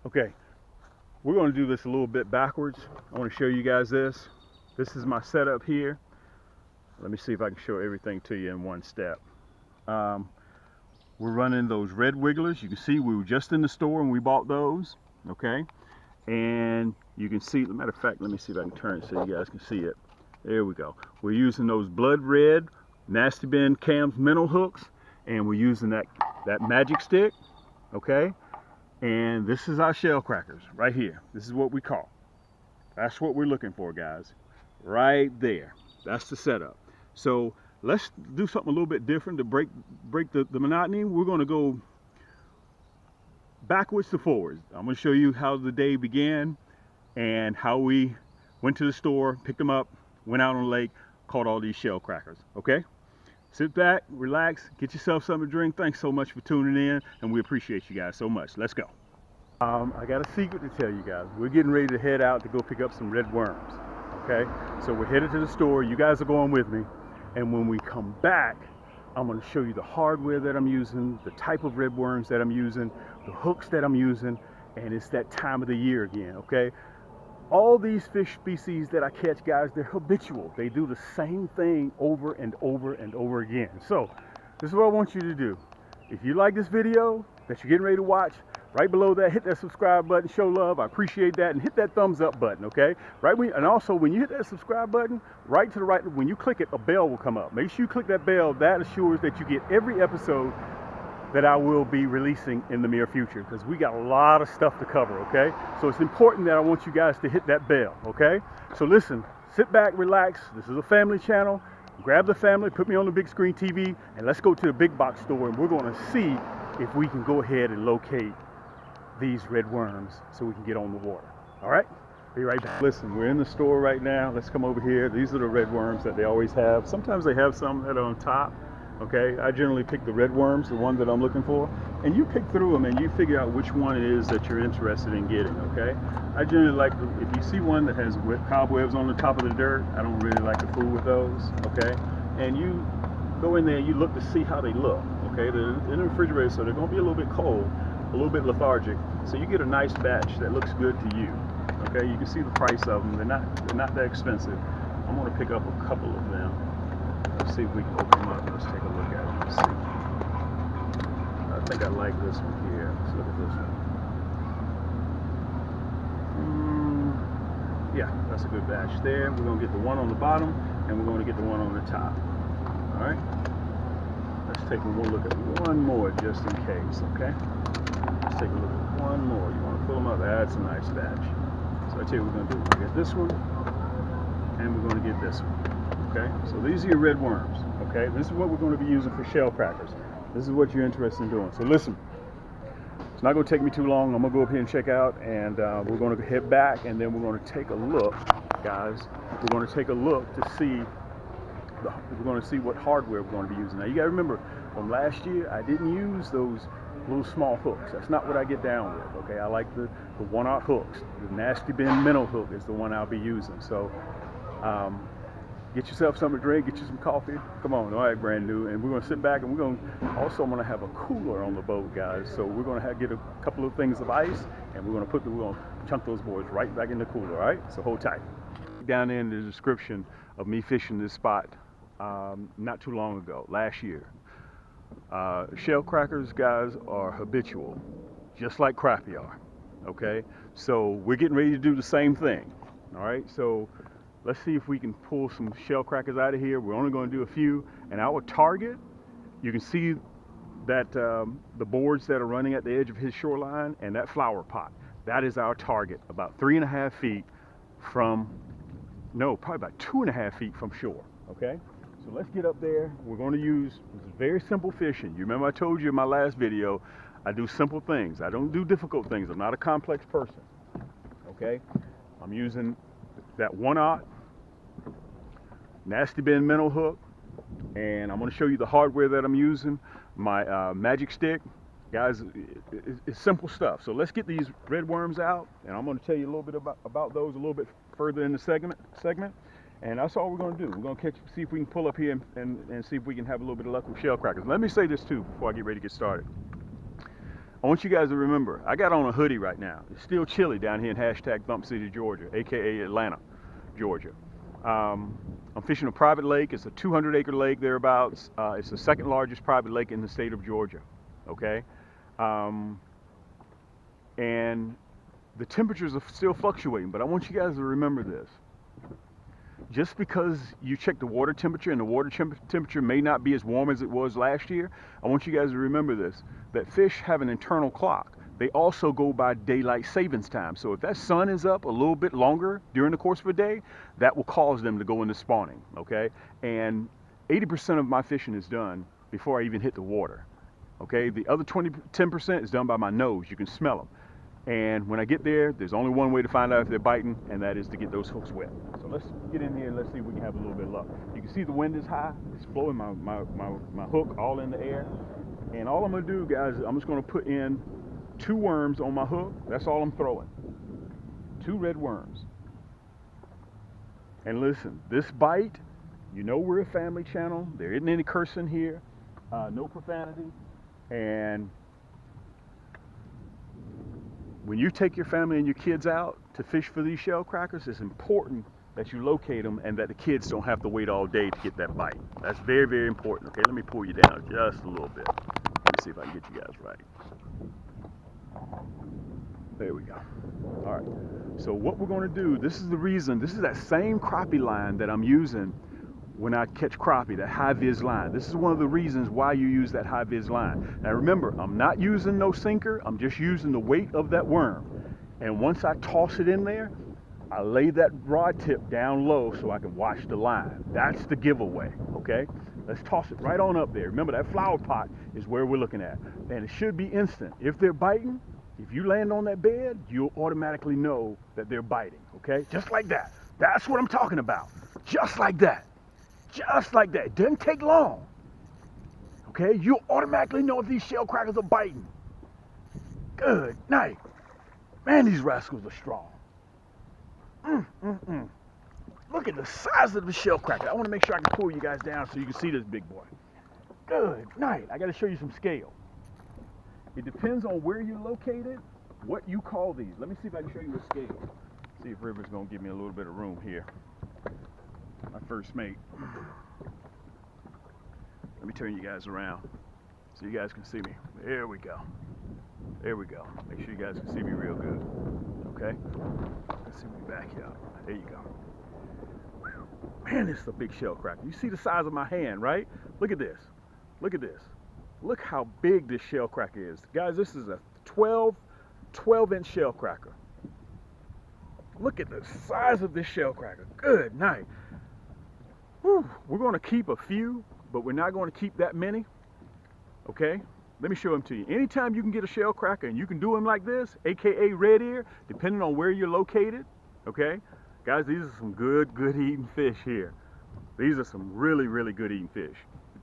Okay, we're going to do this a little bit backwards. I want to show you guys this. This is my setup here. Let me see if I can show everything to you in one step. We're running those red wigglers. You can see we were just in the store and we bought those. Okay, and you can see, matter of fact, let me see if I can turn it so you guys can see it. There we go. We're using those blood red Nasty Bin Cam's minnow hooks, and we're using that magic stick. Okay, and this is our shell crackers right here. This is what we call. That's what we're looking for, guys. Right there. That's the setup. So let's do something a little bit different to break the monotony. We're going to go backwards to forwards. I'm going to show you how the day began and how we went to the store, picked them up, went out on the lake, caught all these shell crackers. Okay? Sit back, relax, get yourself something to drink. Thanks so much for tuning in, and we appreciate you guys so much. Let's go. I got a secret to tell you guys. We're getting ready to head out to go pick up some red worms. Okay? So we're headed to the store. You guys are going with me. And when we come back, I'm going to show you the hardware that I'm using, the type of red worms that I'm using, the hooks that I'm using, and it's that time of the year again, okay? All these fish species that I catch, guys, they're habitual. They do the same thing over and over and over again. So this is what I want you to do. If you like this video that you're getting ready to watch, right below that, hit that subscribe button, show love. I appreciate that. And hit that thumbs up button, okay? And also, when you hit that subscribe button, right to the right, when you click it, a bell will come up. Make sure you click that bell. That assures that you get every episode that I will be releasing in the near future, because we got a lot of stuff to cover, okay? So it's important that I want you guys to hit that bell, okay? So listen, sit back, relax. This is a family channel. Grab the family, put me on the big screen TV, and let's go to the big box store, and we're going to see if we can go ahead and locate these red worms so we can get on the water. All right, be right back. Listen, we're in the store right now. Let's come over here. These are the red worms that they always have. Sometimes they have some that are on top. Okay, I generally pick the red worms, the one that I'm looking for, and you pick through them and you figure out which one it is that you're interested in getting. Okay, I generally like if you see one that has cobwebs on the top of the dirt, I don't really like to fool with those. Okay, and you go in there and you look to see how they look. Okay, they're in the refrigerator, so they're going to be a little bit cold, a little bit lethargic, so you get a nice batch that looks good to you. Okay, you can see the price of them. They're not that expensive. I'm going to pick up a couple of them. Let's see if we can open them up. Let's take a look at it. Let's see. I think I like this one here. Let's look at this one. Yeah, that's a good batch there. We're going to get the one on the bottom, and we're going to get the one on the top. All right. Let's take one look at one more just in case, okay? Let's take a look at one more. You want to pull them up? That's a nice batch. So I tell you what we're going to do. We're going to get this one, and we're going to get this one, okay? So these are your red worms, okay? This is what we're going to be using for shell crackers. This is what you're interested in doing. So listen, it's not going to take me too long. I'm going to go up here and check out, and we're going to head back, and then we're going to take a look, guys. We're going to take a look to see we're going to see what hardware we're going to be using. Now you got to remember, from last year I didn't use those little small hooks. That's not what I get down with. Okay, I like the 1/0 hooks. The Nasty Bin minnow hook is the one I'll be using. So get yourself something to drink, get you some coffee. Come on, all right, brand new. And we're going to sit back, and I'm going to have a cooler on the boat, guys. So we're going to get a couple of things of ice, and we're going to chunk those boys right back in the cooler. All right, so hold tight. Down there in the description of me fishing this spot not too long ago, last year. Shell crackers, guys, are habitual, just like crappie are, okay? So we're getting ready to do the same thing, all right? So let's see if we can pull some shell crackers out of here. We're only going to do a few, and our target, you can see that the boards that are running at the edge of his shoreline and that flower pot, that is our target, about 3.5 feet from, no, probably about 2.5 feet from shore, okay? So let's get up there. We're going to use very simple fishing. You remember I told you in my last video, I do simple things. I don't do difficult things. I'm not a complex person, okay? I'm using that 1/0 Nasty Bin minnow hook, and I'm going to show you the hardware that I'm using. My magic stick. Guys, it's simple stuff. So let's get these red worms out, and I'm going to tell you a little bit about those a little bit further in the segment. And that's all we're going to do. We're going to see if we can pull up here and see if we can have a little bit of luck with shell crackers. Let me say this too before I get ready to get started. I want you guys to remember, I got on a hoodie right now. It's still chilly down here in #Bump City, Georgia, aka Atlanta, Georgia. I'm fishing a private lake. It's a 200-acre lake thereabouts. It's the second largest private lake in the state of Georgia. Okay, and the temperatures are still fluctuating, but I want you guys to remember this. Just because you check the water temperature and the water temperature may not be as warm as it was last year, I want you guys to remember this, that fish have an internal clock. They also go by daylight savings time. So if that sun is up a little bit longer during the course of a day, that will cause them to go into spawning, okay? And 80% of my fishing is done before I even hit the water, okay? The other 10% is done by my nose. You can smell them. And when I get there, there's only one way to find out if they're biting, and that is to get those hooks wet. So let's get in here and let's see if we can have a little bit of luck. You can see the wind is high. It's blowing my hook all in the air. And all I'm gonna do, guys, I'm just gonna put in 2 worms on my hook. That's all I'm throwing. 2 red worms. And listen, this bite, you know we're a family channel. There isn't any cursing here, no profanity. And when you take your family and your kids out to fish for these shell crackers, it's important that you locate them and that the kids don't have to wait all day to get that bite. That's very, very important. Okay, let me pull you down just a little bit. Let me see if I can get you guys right. There we go. All right, so what we're gonna do, this is the reason, this is that same crappie line that I'm using when I catch crappie, that high vis line. This is one of the reasons why you use that high vis line. Now remember, I'm not using no sinker, I'm just using the weight of that worm. And once I toss it in there, I lay that rod tip down low so I can watch the line. That's the giveaway, okay? Let's toss it right on up there. Remember, that flower pot is where we're looking at. And it should be instant. If they're biting, if you land on that bed, you'll automatically know that they're biting, okay? Just like that. That's what I'm talking about. Just like that. Just like that. It doesn't take long. Okay? You'll automatically know if these shell crackers are biting. Good night. Man, these rascals are strong. Look at the size of the shell cracker. I want to make sure I can pull you guys down so you can see this big boy. Good night. I got to show you some scale. It depends on where you're located, what you call these. Let me see if I can show you a scale. See if River's going to give me a little bit of room here. My first mate. Let me turn you guys around so you guys can see me. There we go. There we go. Make sure you guys can see me real good. Okay? Let's see me back here. There you go. Man, this is a big shell cracker. You see the size of my hand, right? Look at this. Look at this. Look how big this shell cracker is. Guys, this is a 12-inch shell cracker. Look at the size of this shell cracker. Good night. Whew. We're going to keep a few, but we're not going to keep that many. Okay? Let me show them to you. Anytime you can get a shell cracker and you can do them like this, aka red ear, depending on where you're located. Okay? Guys, these are some good eating fish here. These are some really, really good eating fish.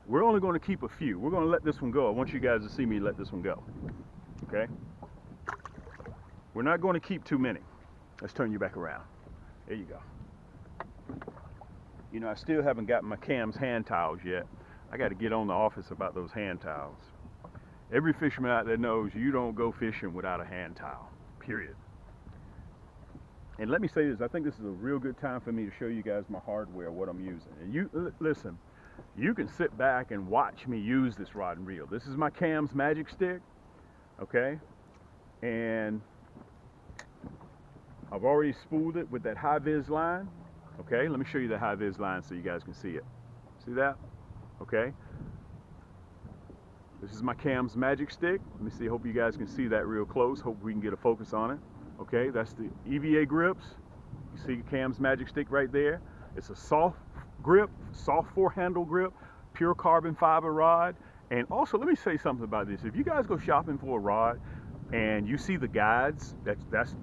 We're only going to keep a few. We're going to let this one go. I want you guys to see me let this one go. Okay? We're not going to keep too many. Let's turn you back around. There you go. You know, I still haven't gotten my Cam's hand towels yet. I got to get on the office about those hand towels. Every fisherman out there knows you don't go fishing without a hand towel, period. And let me say this, I think this is a real good time for me to show you guys my hardware, what I'm using. And you, listen, you can sit back and watch me use this rod and reel. This is my Cam's Magic Stick, okay? And I've already spooled it with that high vis line. Okay, let me show you the high vis line so you guys can see it. See that? Okay. This is my Cam's Magic Stick. Let me see, hope you guys can see that real close. Hope we can get a focus on it. Okay, that's the EVA grips. You see Cam's Magic Stick right there. It's a soft grip, soft 4-handle grip, pure carbon fiber rod. And also, let me say something about this. If you guys go shopping for a rod and you see the guides,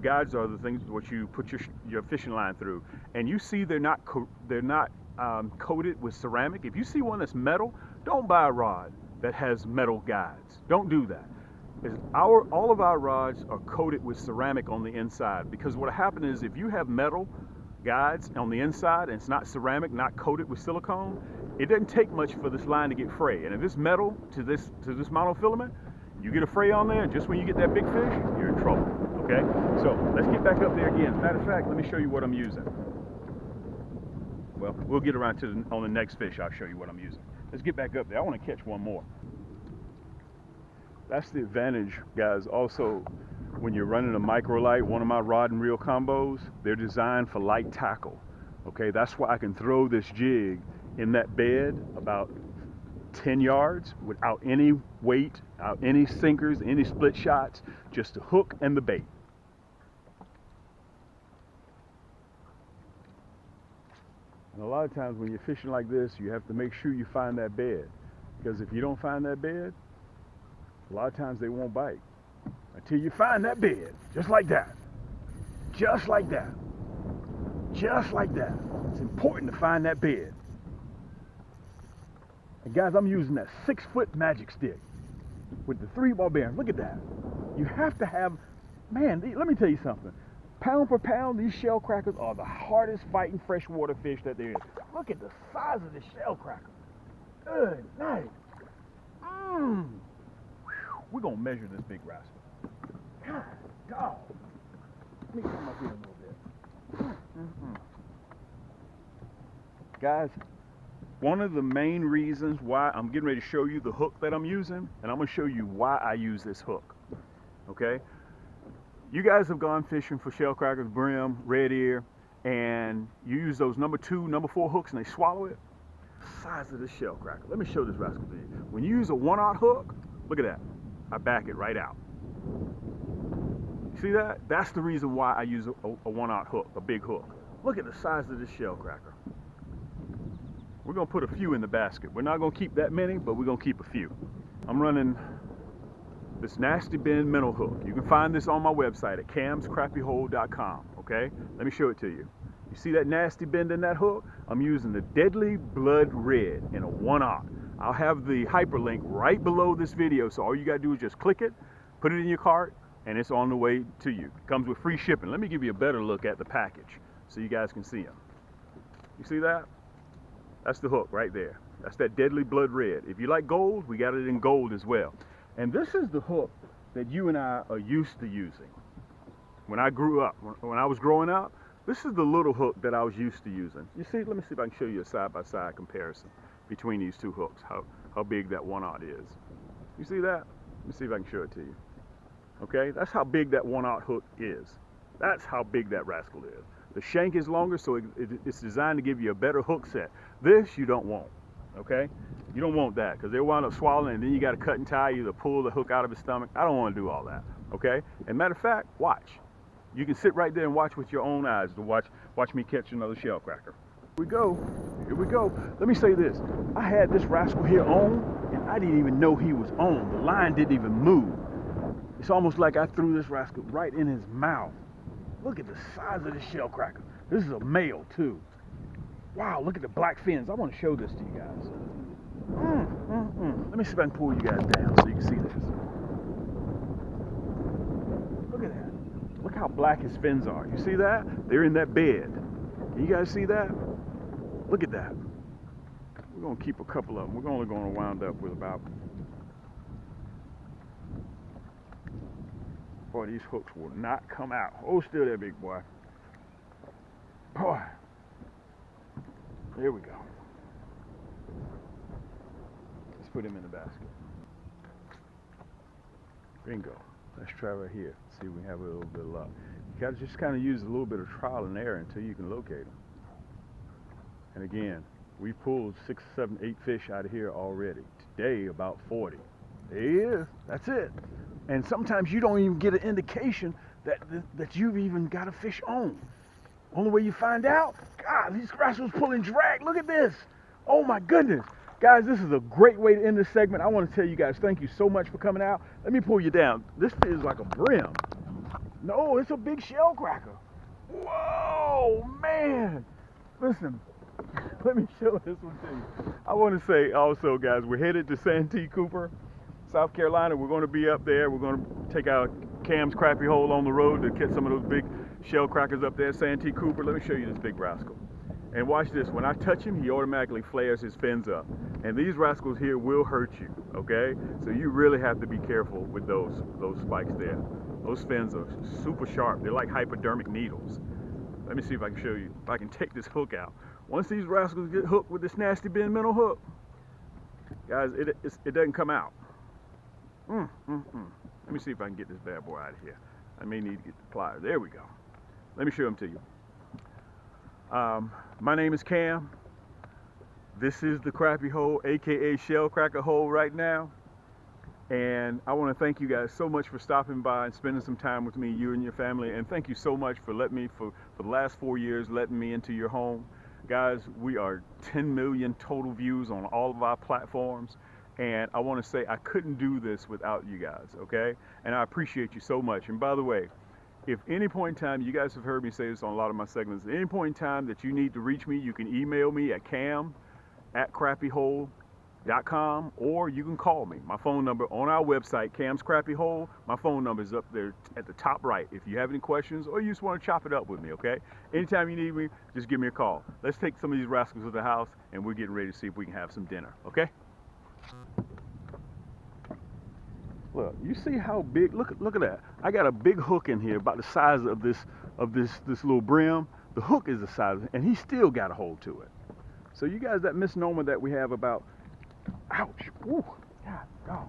guides are the things what you put your fishing line through, and you see they're not coated with ceramic. If you see one that's metal, don't buy a rod that has metal guides. Don't do that. All of our rods are coated with ceramic on the inside, because what happened is if you have metal guides on the inside and it's not ceramic, not coated with silicone, it doesn't take much for this line to get frayed. And if it's metal to this monofilament, You get a fray on there, and just when you get that big fish, you're in trouble, okay? So let's get back up there again. As a matter of fact, let me show you what I'm using. Well, we'll get around to on the next fish, I'll show you what I'm using. Let's get back up there. I want to catch one more. That's the advantage, guys. Also, when you're running a microlight, one of my rod and reel combos, they're designed for light tackle. Okay, that's why I can throw this jig in that bed about 10 yards without any weight, without any sinkers, any split shots, just the hook and the bait. And a lot of times when you're fishing like this, you have to make sure you find that bed, because if you don't find that bed, a lot of times they won't bite until you find that bed, just like that, just like that, just like that. It's important to find that bed. And guys, I'm using that 6-foot magic stick with the 3 ball bearings. Look at that. You have to have, man, let me tell you something. Pound for pound, these shell crackers are the hardest fighting freshwater fish that there is. Look at the size of this shell cracker. Good night. We're going to measure this big rascal. God, dog. Let me come up here a little bit. Guys, one of the main reasons why I'm getting ready to show you the hook that I'm using, and I'm going to show you why I use this hook. Okay? You guys have gone fishing for shell crackers, brim, red ear, and you use those number 2, number 4 hooks and they swallow it. The size of this shell cracker. Let me show this rascal to you. When you use a 1/0 hook, look at that. I back it right out. See that? That's the reason why I use a 1/0 hook, a big hook. Look at the size of this shell cracker. We're going to put a few in the basket. We're not going to keep that many, but we're going to keep a few. I'm running this Nasty Bend minnow hook. You can find this on my website at camscrappiehold.com, okay? Let me show it to you. You see that nasty bend in that hook? I'm using the Deadly Blood Red in a 1/0. I'll have the hyperlink right below this video, so all you gotta do is just click it, put it in your cart, and it's on the way to you. It comes with free shipping. Let me give you a better look at the package so you guys can see them. You see that? That's the hook right there. That's that Deadly Blood Red. If you like gold, we got it in gold as well. And this is the hook that you and I are used to using. When I grew up, when I was growing up, this is the little hook that I was used to using. You see, let me see if I can show you a side-by-side comparison between these two hooks, how big that 1/0 is. You see that? Let me see if I can show it to you. Okay, that's how big that 1/0 hook is. That's how big that rascal is. The shank is longer, so it's designed to give you a better hook set. This you don't want, okay? You don't want that, because they'll wind up swallowing, and then you got to cut and tie, either pull the hook out of his stomach. I don't want to do all that, okay? And matter of fact, watch. You can sit right there and watch with your own eyes to watch me catch another shell cracker. Here we go. Here we go. Let me say this. I had this rascal here on, and I didn't even know he was on. The line didn't even move. It's almost like I threw this rascal right in his mouth. Look at the size of this shell cracker. This is a male too. Wow, look at the black fins. I want to show this to you guys. Let me see if I can pull you guys down so you can see this. Look at that. Look how black his fins are. You see that? They're in that bed. Can you guys see that? Look at that. We're going to keep a couple of them. We're only going to wind up with about... Boy, these hooks will not come out. Oh, still there, big boy. Boy. There we go. Let's put him in the basket. Bingo. Let's try right here. See if we have a little bit of luck. You got to just kind of use a little bit of trial and error until you can locate them. And again, we pulled 6, 7, 8 fish out of here already. Today, about 40. There he is. That's it. And sometimes you don't even get an indication that you've even got a fish on. Only way you find out, God, these rascals pulling drag. Look at this. Oh my goodness. Guys, this is a great way to end this segment. I want to tell you guys, thank you so much for coming out. Let me pull you down. This is like a brim. No, it's a big shell cracker. Whoa, man. Listen, let me show this one to you. I want to say also, guys, we're headed to Santee Cooper, South Carolina. We're going to be up there. We're going to take our Cam's Crappie Hole on the road to catch some of those big shell crackers up there, Santee Cooper. Let me show you this big rascal. And watch this, when I touch him, he automatically flares his fins up. And these rascals here will hurt you, okay? So you really have to be careful with those spikes there. Those fins are super sharp. They're like hypodermic needles. Let me see if I can show you, if I can take this hook out. Once these rascals get hooked with this nasty bend minnow hook, guys, it doesn't come out. Let me see if I can get this bad boy out of here. I may need to get the pliers. There we go. Let me show them to you. My name is Cam. This is the Crappie hole, aka shell cracker hole right now. And I want to thank you guys so much for stopping by and spending some time with me, you and your family. And thank you so much for letting me, for the last 4 years, letting me into your home. Guys, we are 10 million total views on all of our platforms. And I want to say I couldn't do this without you guys, okay? And I appreciate you so much. And by the way, if any point in time, you guys have heard me say this on a lot of my segments, at any point in time that you need to reach me, you can email me at cam@crappiehole.com, or you can call me. My phone number on our website, Cam's Crappie Hole, my phone number is up there at the top right. If you have any questions or you just want to chop it up with me, okay? Anytime you need me, just give me a call. Let's take some of these rascals to the house, and we're getting ready to see if we can have some dinner, okay? Look, you see how big, look at that. I got a big hook in here about the size of this little brim. The hook is the size, and he still got a hold to it. So you guys, that misnomer that we have about, ouch, ooh, God, dog.